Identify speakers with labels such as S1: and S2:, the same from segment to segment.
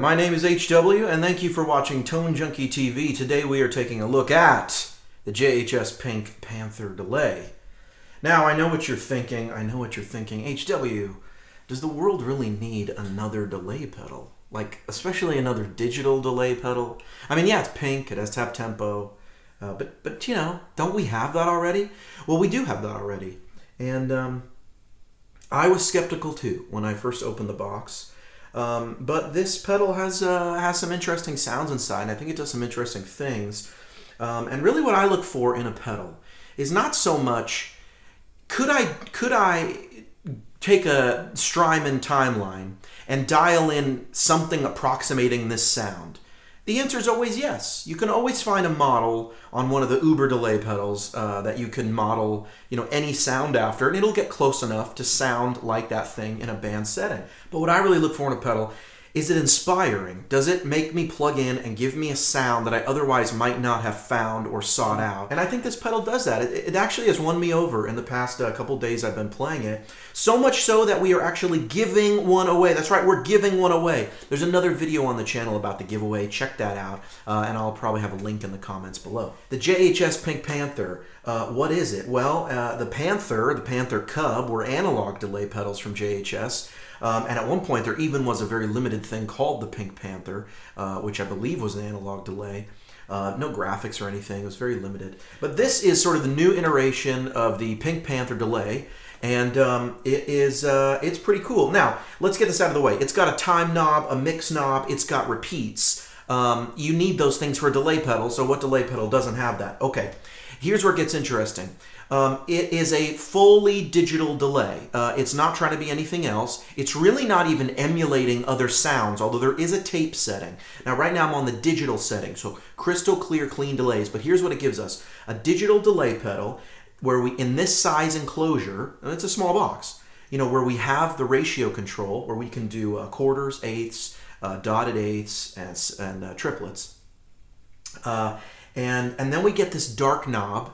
S1: my name is HW and thank you for watching Tone Junkie TV. Today we are taking a look at the JHS Pink Panther delay. Now I know what you're thinking, HW, does the world really need another delay pedal? Like, especially another digital delay pedal? I mean, yeah, it's pink, it has tap tempo, but you know, don't we have that already? Well, we do have that already. And I was skeptical too when I first opened the box. But this pedal has some interesting sounds inside, and I think it does some interesting things. And really what I look for in a pedal is not so much, could I take a Strymon timeline and dial in something approximating this sound? The answer is always yes. You can always find a model on one of the Uber delay pedals that you can model, any sound after, and it'll get close enough to sound like that thing in a band setting. But what I really look for in a pedal, is it inspiring? Does it make me plug in and give me a sound that I otherwise might not have found or sought out? And I think this pedal does that. It actually has won me over in the past couple days I've been playing it. So much so that we are actually giving one away. That's right, we're giving one away. There's another video on the channel about the giveaway. Check that out. And I'll probably have a link in the comments below. The JHS Pink Panther, what is it? Well, the Panther Cub were analog delay pedals from JHS. And at one point, there even was a very limited thing called the Pink Panther, which I believe was an analog delay. No graphics or anything. It was very limited. But this is sort of the new iteration of the Pink Panther delay, and it's pretty cool. Now, let's get this out of the way. It's got a time knob, a mix knob. It's got repeats. You need those things for a delay pedal, so what delay pedal doesn't have that? Okay, here's where it gets interesting. It is a fully digital delay. It's not trying to be anything else. It's really not even emulating other sounds, although there is a tape setting. Now, right now I'm on the digital setting, so crystal clear, clean delays. But here's what it gives us. A digital delay pedal where we, in this size enclosure, and it's a small box, where we have the ratio control, where we can do quarters, eighths, dotted eighths, and triplets. And then we get this dark knob,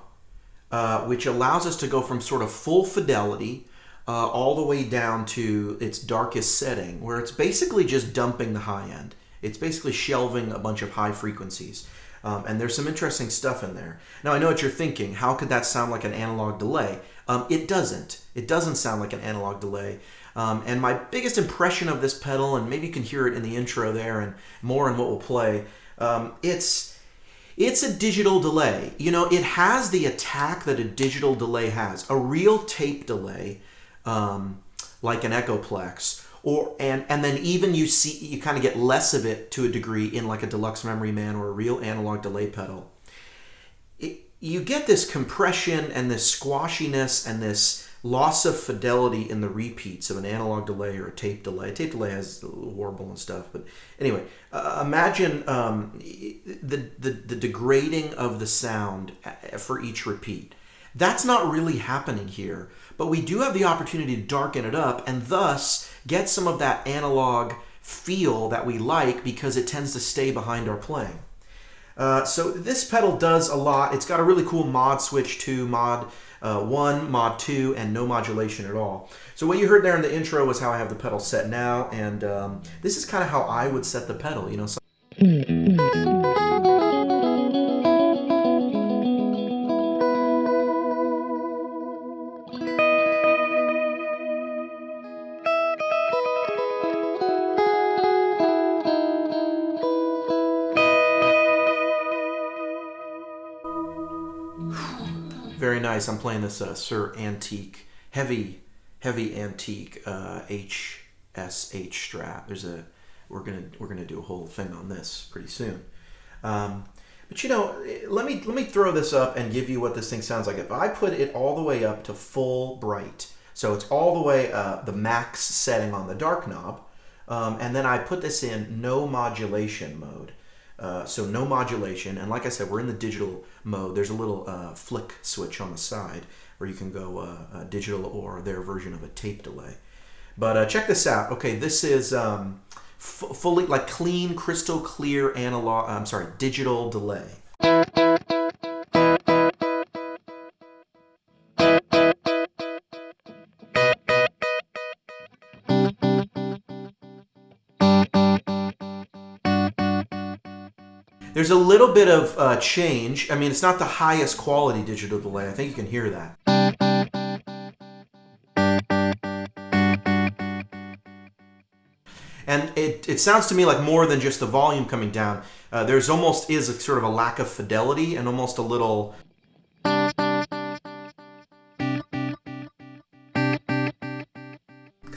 S1: which allows us to go from sort of full fidelity all the way down to its darkest setting, where it's basically just dumping the high end. It's basically shelving a bunch of high frequencies. And there's some interesting stuff in there. Now, I know what you're thinking. How could that sound like an analog delay? It doesn't. It doesn't sound like an analog delay. And my biggest impression of this pedal, and maybe you can hear it in the intro there and more in what we'll play, it's a digital delay. It has the attack that a digital delay has. A real tape delay, like an Echoplex, and then even you kind of get less of it to a degree in like a Deluxe Memory Man or a real analog delay pedal. You get this compression and this squashiness and this loss of fidelity in the repeats of an analog delay or a tape delay. A tape delay has a little warble and stuff, but anyway, imagine the degrading of the sound for each repeat. That's not really happening here, but we do have the opportunity to darken it up and thus get some of that analog feel that we like because it tends to stay behind our playing. So this pedal does a lot. It's got a really cool mod switch to mod 1, mod 2, and no modulation at all. So what you heard there in the intro was how I have the pedal set now, and this is kind of how I would set the pedal, So very nice. I'm playing this Suhr antique, heavy antique HSH Strat. We're gonna do a whole thing on this pretty soon. But let me throw this up and give you what this thing sounds like. If I put it all the way up to full bright, so it's all the way the max setting on the dark knob, and then I put this in no modulation mode. So no modulation, and like I said, we're in the digital mode. There's a little flick switch on the side where you can go digital or their version of a tape delay. But check this out. Okay, this is fully like clean, crystal clear digital delay. There's a little bit of change. I mean, it's not the highest quality digital delay. I think you can hear that. And it sounds to me like more than just the volume coming down. There's almost is a sort of a lack of fidelity and almost a little...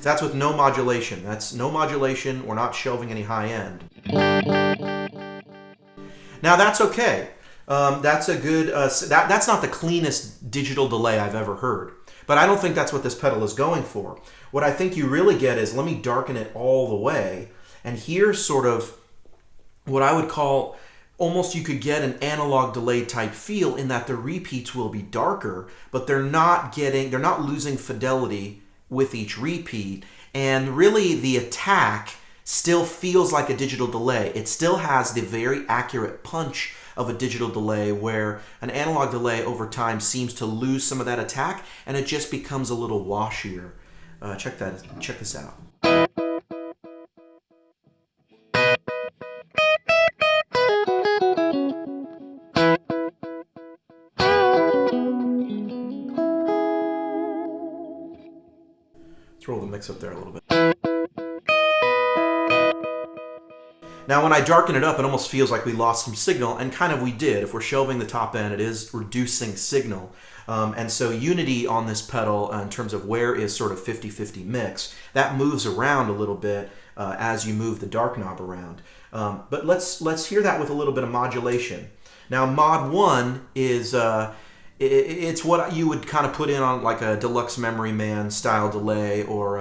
S1: That's with no modulation. That's no modulation. We're not shelving any high end. Now that's okay. That's a good. That's not the cleanest digital delay I've ever heard. But I don't think that's what this pedal is going for. What I think you really get is, let me darken it all the way, and here's sort of what I would call almost, you could get an analog delay type feel in that the repeats will be darker, but they're not losing fidelity with each repeat, and really the attack still feels like a digital delay. It still has the very accurate punch of a digital delay, where an analog delay over time seems to lose some of that attack and it just becomes a little washier. Check this out. Let's roll the mix up there a little bit. Now when I darken it up, it almost feels like we lost some signal, and kind of we did. If we're shelving the top end, it is reducing signal. And so unity on this pedal, in terms of where is sort of 50-50 mix, that moves around a little bit as you move the dark knob around. But let's hear that with a little bit of modulation. Now Mod 1 is... it's what you would kind of put in on like a Deluxe Memory Man style delay, or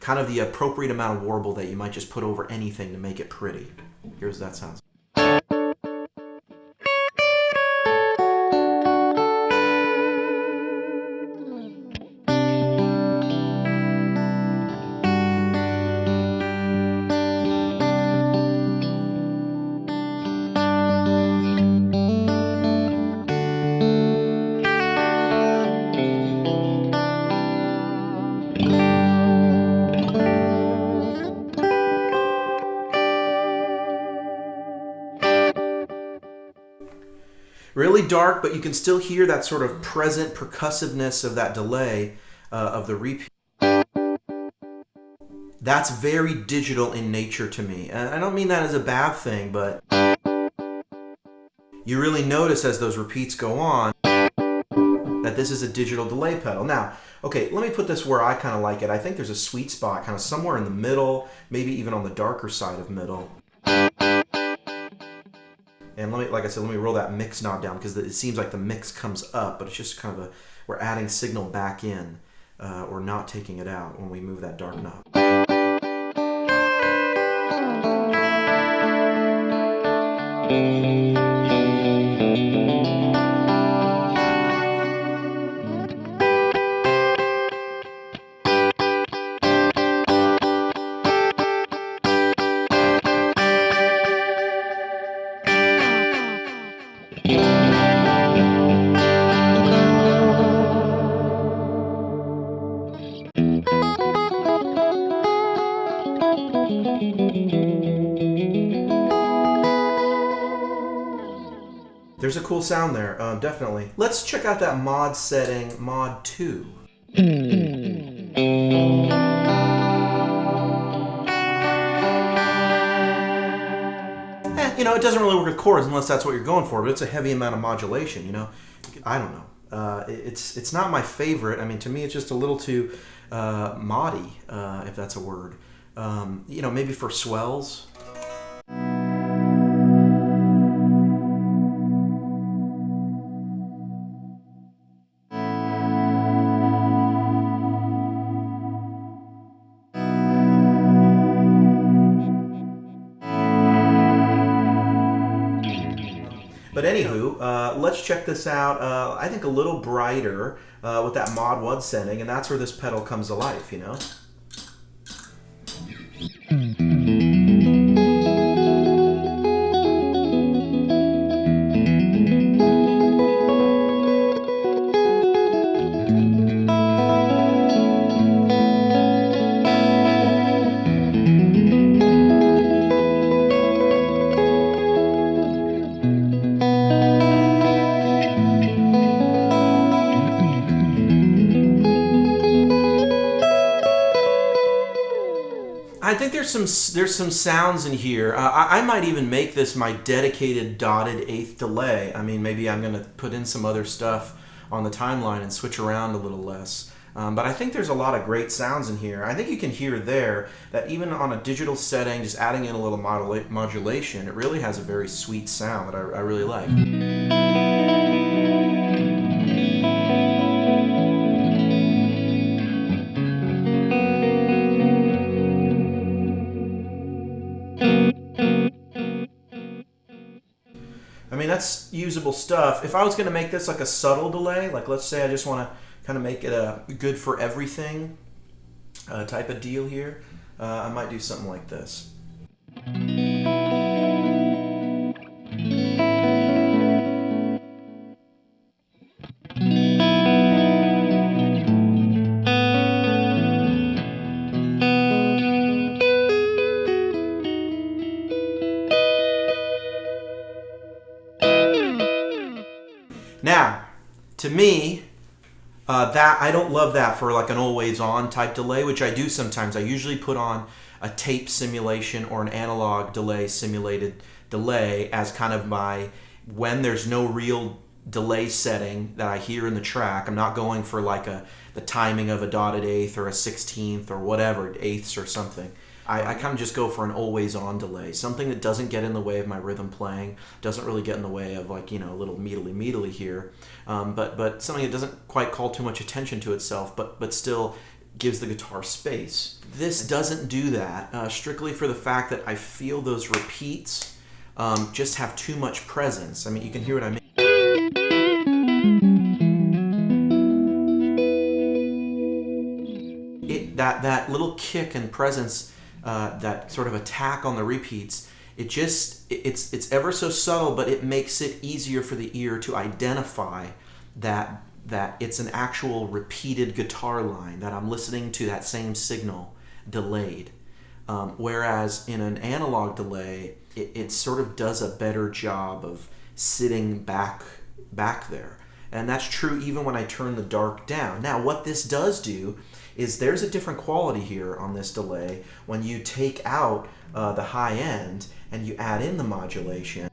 S1: kind of the appropriate amount of warble that you might just put over anything to make it pretty. Here's that sounds. Really dark, but you can still hear that sort of present percussiveness of that delay of the repeat. That's very digital in nature to me. And I don't mean that as a bad thing, but you really notice as those repeats go on that this is a digital delay pedal. Now, okay, let me put this where I kind of like it. I think there's a sweet spot kind of somewhere in the middle, maybe even on the darker side of middle. And like I said, let me roll that mix knob down, because it seems like the mix comes up, but it's just kind of we're adding signal back in, or not taking it out when we move that dark knob. There's a cool sound there, definitely. Let's check out that mod setting, Mod 2. You know, it doesn't really work with chords unless that's what you're going for, but it's a heavy amount of modulation, you know? I don't know. It's not my favorite. I mean, to me, it's just a little too moddy, if that's a word. You know, maybe for swells. But anywho, let's check this out. I think a little brighter with that Mod 1 setting, and that's where this pedal comes to life, you know? there's some sounds in here. I might even make this my dedicated dotted eighth delay. I mean, maybe I'm going to put in some other stuff on the timeline and switch around a little less. But I think there's a lot of great sounds in here. I think you can hear there that even on a digital setting, just adding in a little modulation, it really has a very sweet sound that I really like. I mean, that's usable stuff. If I was going to make this like a subtle delay, like let's say I just want to kind of make it a good for everything type of deal here, I might do something like this. Now, to me, that I don't love that for like an always on type delay, which I do sometimes. I usually put on a tape simulation or an analog delay simulated delay as kind of my, when there's no real delay setting that I hear in the track. I'm not going for like the timing of a dotted eighth or a 16th or whatever, eighths or something. I kind of just go for an always on delay, something that doesn't get in the way of my rhythm playing, doesn't really get in the way of like, you know, a little meedly here, but something that doesn't quite call too much attention to itself, but still gives the guitar space. This doesn't do that, strictly for the fact that I feel those repeats just have too much presence. I mean, you can hear what I mean. That little kick and presence, that sort of attack on the repeats, it's ever so subtle, but it makes it easier for the ear to identify that it's an actual repeated guitar line, that I'm listening to that same signal delayed. Whereas in an analog delay, it sort of does a better job of sitting back there. And that's true even when I turn the dark down. Now, what this does do is there's a different quality here on this delay when you take out the high end and you add in the modulation.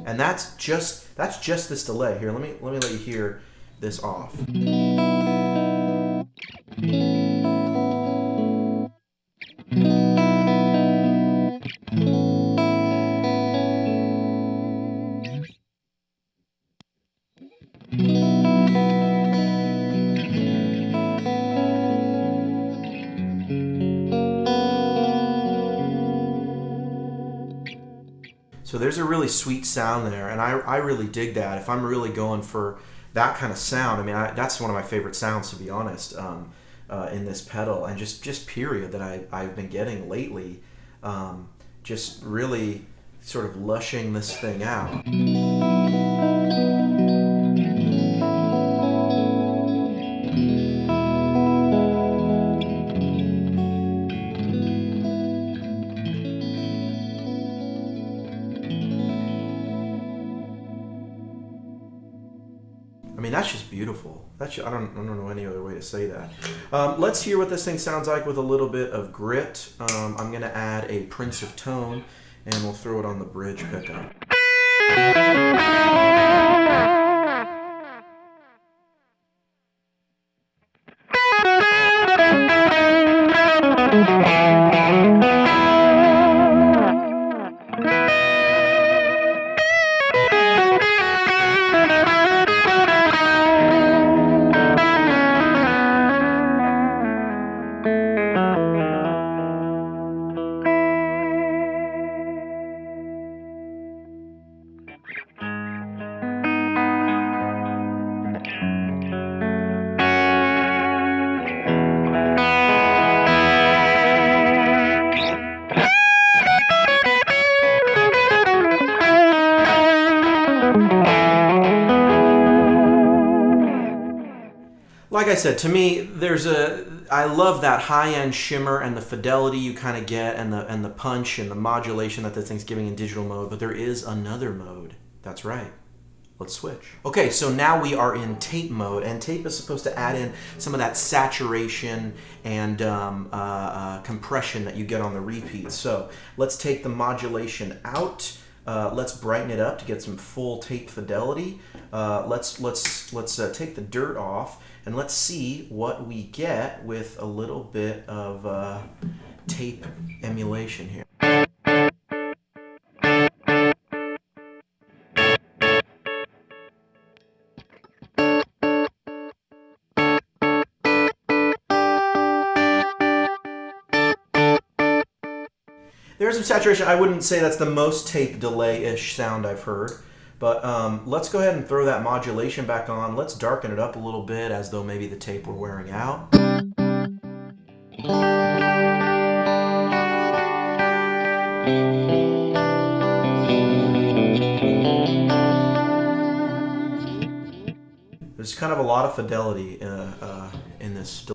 S1: And that's just this delay here. Let me let you hear this off. So there's a really sweet sound there, and I really dig that. If I'm really going for that kind of sound, I mean, that's one of my favorite sounds, to be honest, in this pedal, and just period that I've been getting lately, just really sort of lushing this thing out. I mean, that's just beautiful. I don't know any other way to say that. Let's hear what this thing sounds like with a little bit of grit. I'm going to add a Prince of Tone, and we'll throw it on the bridge pickup. Like I said, to me, I love that high-end shimmer and the fidelity you kind of get, and the punch and the modulation that the thing's giving in digital mode. But there is another mode. That's right, Let's switch. Okay, so now we are in tape mode, and tape is supposed to add in some of that saturation and compression that you get on the repeats. So let's take the modulation out. Let's brighten it up to get some full tape fidelity. Let's take the dirt off, and let's see what we get with a little bit of tape emulation here. There's some saturation. I wouldn't say that's the most tape delay-ish sound I've heard, but let's go ahead and throw that modulation back on. Let's darken it up a little bit as though maybe the tape were wearing out. There's kind of a lot of fidelity in this.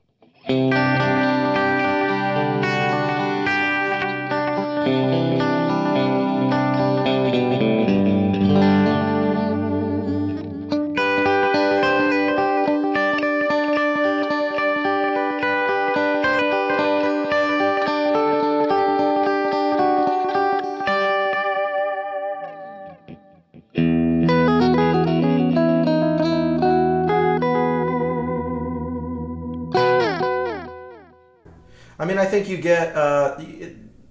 S1: I mean, I think you get,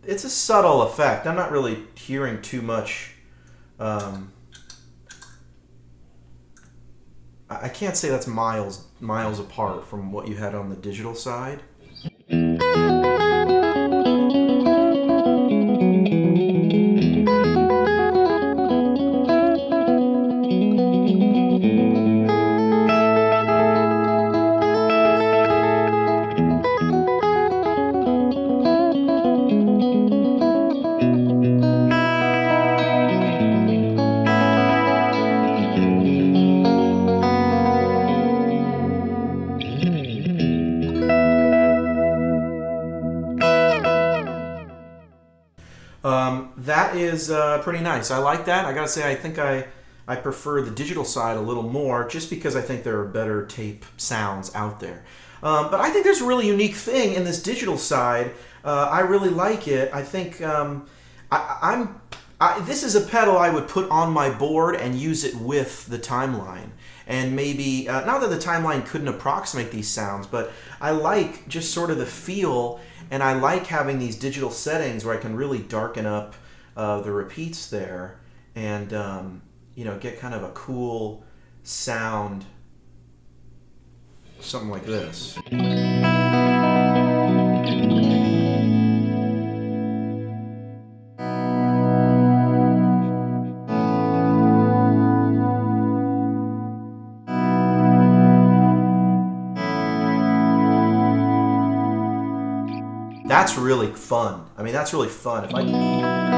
S1: it's a subtle effect. I'm not really hearing too much. I can't say that's miles apart from what you had on the digital side. That is pretty nice. I like that. I gotta say, I think I prefer the digital side a little more, just because I think there are better tape sounds out there. But I think there's a really unique thing in this digital side. I really like it. I think this is a pedal I would put on my board and use it with the timeline. And maybe, not that the timeline couldn't approximate these sounds, but I like just sort of the feel, and I like having these digital settings where I can really darken up the repeats there and you know, get kind of a cool sound, something like this. That's really fun. I mean, that's really fun. If I can...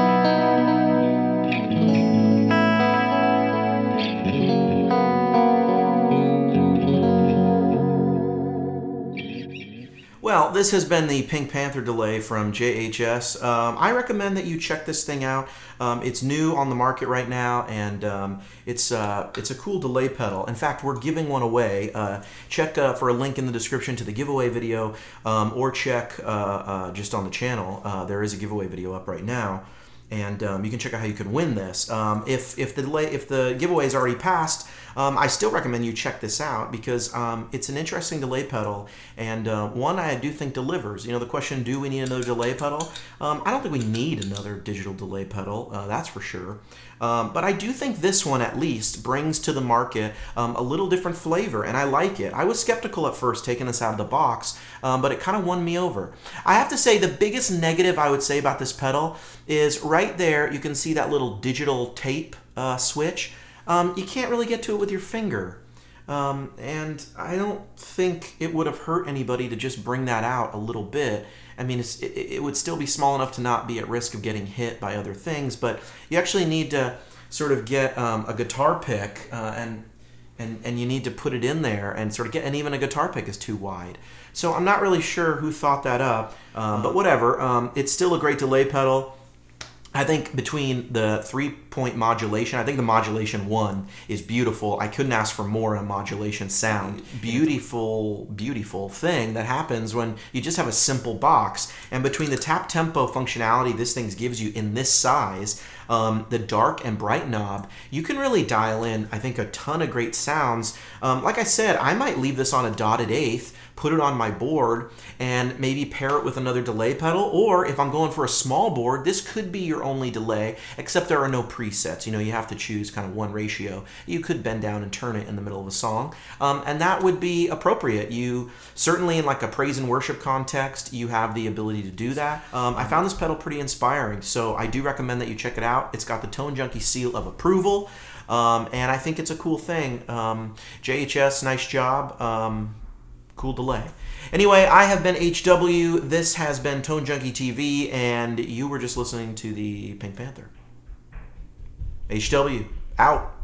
S1: Well, this has been the Pink Panther delay from JHS. I recommend that you check this thing out. It's new on the market right now, and it's a cool delay pedal. In fact, we're giving one away. Check for a link in the description to the giveaway video, or check just on the channel. There is a giveaway video up right now, and you can check out how you can win this. If the giveaway is already passed, I still recommend you check this out, because it's an interesting delay pedal, and one I do think delivers. You know, the question, do we need another delay pedal? I don't think we need another digital delay pedal, that's for sure. But I do think this one at least brings to the market a little different flavor, and I like it. I was skeptical at first taking this out of the box, but it kind of won me over. I have to say, the biggest negative I would say about this pedal is right there, you can see that little digital tape switch. You can't really get to it with your finger. And I don't think it would have hurt anybody to just bring that out a little bit. I mean, it would still be small enough to not be at risk of getting hit by other things, but you actually need to sort of get a guitar pick and you need to put it in there and sort of get, and even a guitar pick is too wide. So I'm not really sure who thought that up, but whatever. It's still a great delay pedal. I think between the 3-point modulation, I think the modulation 1 is beautiful. I couldn't ask for more in a modulation sound. Beautiful, beautiful thing that happens when you just have a simple box. And between the tap tempo functionality this thing gives you in this size, the dark and bright knob, you can really dial in, I think, a ton of great sounds. Like I said, I might leave this on a dotted eighth, put it on my board, and maybe pair it with another delay pedal, or if I'm going for a small board, this could be your only delay, except there are no presets. You know, you have to choose kind of one ratio. You could bend down and turn it in the middle of a song, and that would be appropriate. You certainly, in like a praise and worship context, you have the ability to do that. I found this pedal pretty inspiring, so I do recommend that you check it out. It's got the Tone Junkie seal of approval, and I think it's a cool thing. JHS, nice job. Cool delay. Anyway, I have been HW. This has been Tone Junkie TV, and you were just listening to the Pink Panther. HW, out.